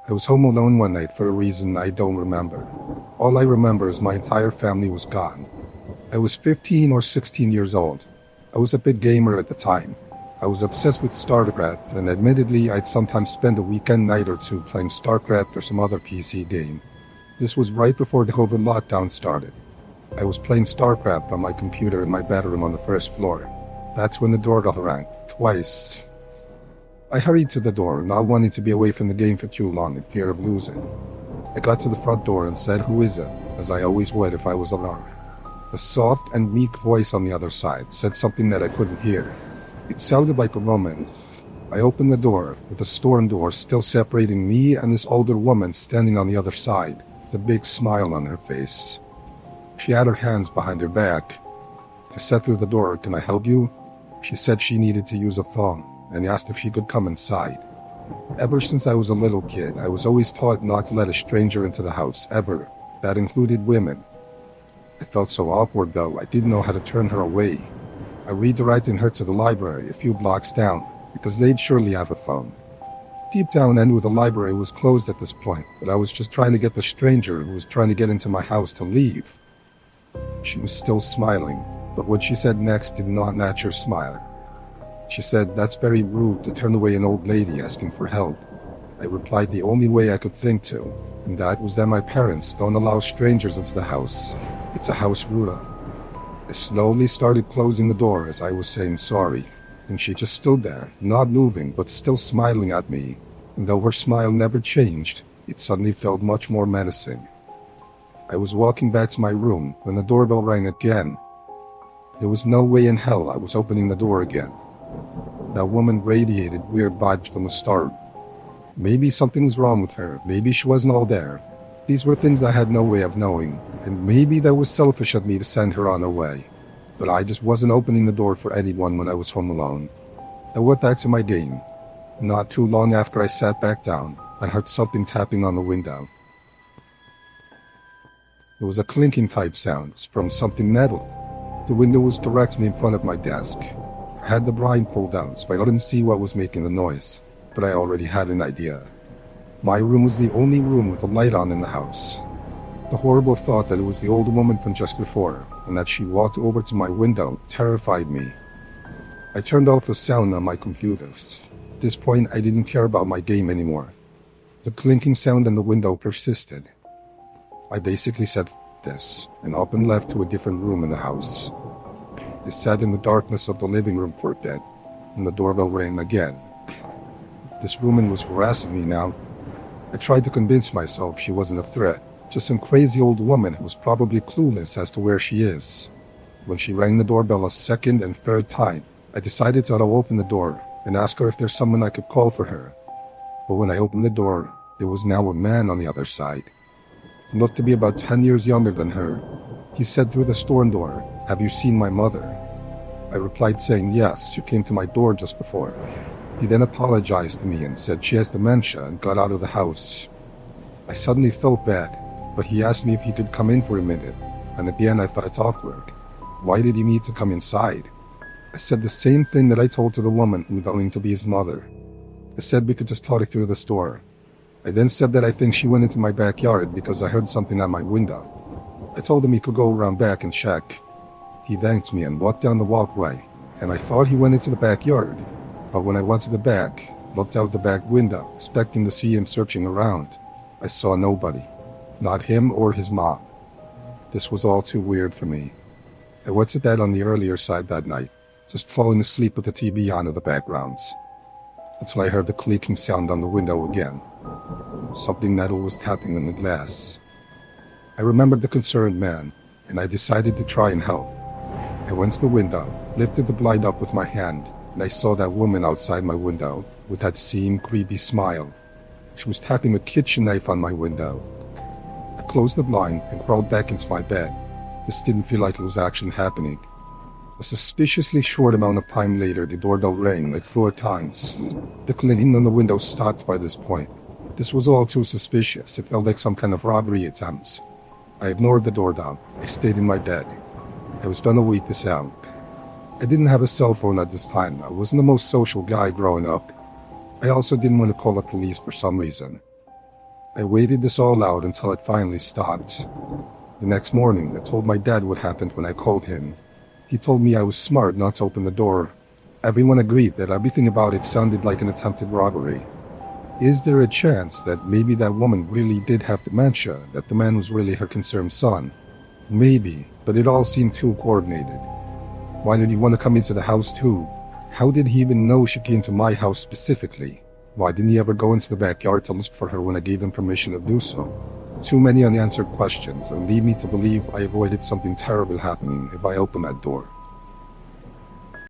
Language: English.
I was home alone one night for a reason I don't remember. All I remember is my entire family was gone. I was 15 or 16 years old. I was a big gamer at the time. I was obsessed with StarCraft, and admittedly I'd sometimes spend a weekend night or two playing StarCraft or some other PC game. This was right before the COVID lockdown started. I was playing StarCraft on my computer in my bedroom on the first floor. That's when the doorbell rang, twice. I hurried to the door, not wanting to be away from the game for too long in fear of losing. I got to the front door and said, "Who is it?" as I always would if I was alone. A soft and weak voice on the other side said something that I couldn't hear. It sounded like a woman. I opened the door, with the storm door still separating me and this older woman standing on the other side, with a big smile on her face. She had her hands behind her back. I said through the door, "Can I help you?" She said she needed to use a phone, and asked if she could come inside. Ever since I was a little kid, I was always taught not to let a stranger into the house, ever. That included women. I felt so awkward, though. I didn't know how to turn her away. I redirected her to the library, a few blocks down, because they'd surely have a phone. Deep down, I knew the library was closed at this point, but I was just trying to get the stranger who was trying to get into my house to leave. She was still smiling, but what she said next did not match her smile. She said, "That's very rude to turn away an old lady asking for help." I replied the only way I could think to, and that was that my parents don't allow strangers into the house. It's a house rule. I slowly started closing the door as I was saying sorry, and she just stood there, not moving but still smiling at me, and though her smile never changed, it suddenly felt much more menacing. I was walking back to my room when the doorbell rang again. There was no way in hell I was opening the door again. That woman radiated weird vibes from the start. Maybe something was wrong with her, maybe she wasn't all there. These were things I had no way of knowing, and maybe that was selfish of me to send her on her way. But I just wasn't opening the door for anyone when I was home alone. I went back to my game. Not too long after I sat back down, I heard something tapping on the window. It was a clinking type sound from something metal. The window was directly in front of my desk. I had the blind pulled down so I couldn't see what was making the noise, but I already had an idea. My room was the only room with a light on in the house. The horrible thought that it was the old woman from just before, and that she walked over to my window, terrified me. I turned off the sound on my computers. At this point, I didn't care about my game anymore. The clinking sound in the window persisted. I basically said this, and up and left to a different room in the house. I sat in the darkness of the living room for a bit, and the doorbell rang again. This woman was harassing me now. I tried to convince myself she wasn't a threat, just some crazy old woman who was probably clueless as to where she is. When she rang the doorbell a second and third time, I decided to open the door and ask her if there's someone I could call for her. But when I opened the door, there was now a man on the other side. He looked to be about 10 years younger than her. He said through the storm door, "Have you seen my mother?" I replied saying yes, she came to my door just before. He then apologized to me and said she has dementia and got out of the house. I suddenly felt bad, but he asked me if he could come in for a minute, and again I thought it's awkward. Why did he need to come inside? I said the same thing that I told to the woman who was going to be his mother. I said we could just talk through the store. I then said that I think she went into my backyard because I heard something at my window. I told him he could go around back and check. He thanked me and walked down the walkway, and I thought he went into the backyard. But when I went to the back, looked out the back window, expecting to see him searching around, I saw nobody. Not him or his mom. This was all too weird for me. I went to bed on the earlier side that night, just falling asleep with the TV on in the backgrounds, until I heard the clicking sound on the window again. Something metal was tapping on the glass. I remembered the concerned man, and I decided to try and help. I went to the window, lifted the blind up with my hand, and I saw that woman outside my window with that same creepy smile. She was tapping a kitchen knife on my window. I closed the blind and crawled back into my bed. This didn't feel like it was actually happening. A suspiciously short amount of time later, the doorbell rang like 4 times. The clicking on the window stopped by this point. This was all too suspicious. It felt like some kind of robbery attempt. I ignored the doorbell. I stayed in my bed. I was done await the sound. I didn't have a cell phone at this time. I wasn't the most social guy growing up. I also didn't want to call the police for some reason. I waited this all out until it finally stopped. The next morning, I told my dad what happened when I called him. He told me I was smart not to open the door. Everyone agreed that everything about it sounded like an attempted robbery. Is there a chance that maybe that woman really did have dementia, that the man was really her concerned son? Maybe, but it all seemed too coordinated. Why did he want to come into the house too? How did he even know she came to my house specifically? Why didn't he ever go into the backyard to look for her when I gave him permission to do so? Too many unanswered questions and lead me to believe I avoided something terrible happening if I opened that door.